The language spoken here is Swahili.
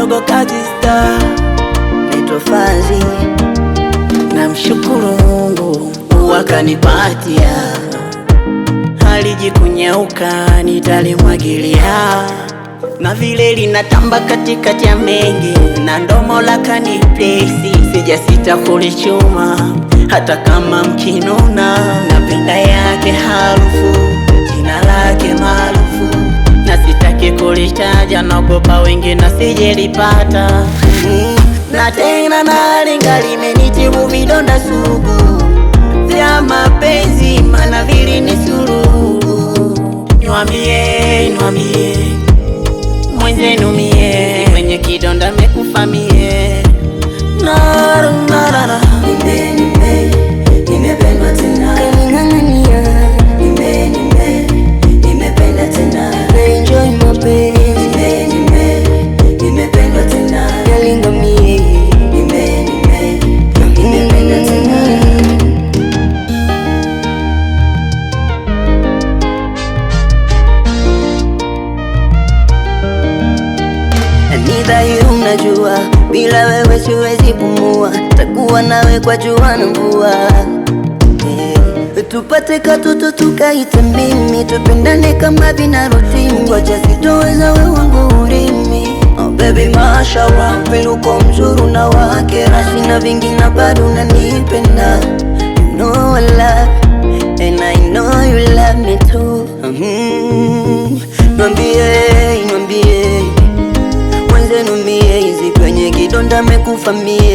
dogo kazi star. Naitwa Fazi, namshukuru Mungu wakanipatia. Halijikunyauka nitalimwagilia, na vile linatamba katikati ya mengi, na ndomo la kaniplesi. Sijasita kulichuma hata kama mkinuna. Napenda yake harufu, jina lake maarufu, na sitaki kulitaja, naogopa wengine sijelipata. Na tena nalinga limenitibu vidonda sugu vya mapenzi, mana vili ni suruhu. Niwambie, niwambie mwenzenu mie, mwenye kidonda mekufa mie. Narunarara nimependwa tena, kaning'ang'ania, nimependa tena, naenjoy mapenzi, nimependwa tena, nalinga mie, nimependa tena. Ni dhahiri unajua, bila wewe siwezi pumua, takuwa nawe kwa jua na mvua. Tupate katoto tukaite mimi, tupendane kama vinarutimi, wacha sitoweza we wangu urimi. Oh baby mashallah, viluko mzuri na wake rasi na vingi na bado unanipenda. You know I love and I know you love me too. Nwambie mwenzenu mie, hizi kwenye kidonda mekufa mie.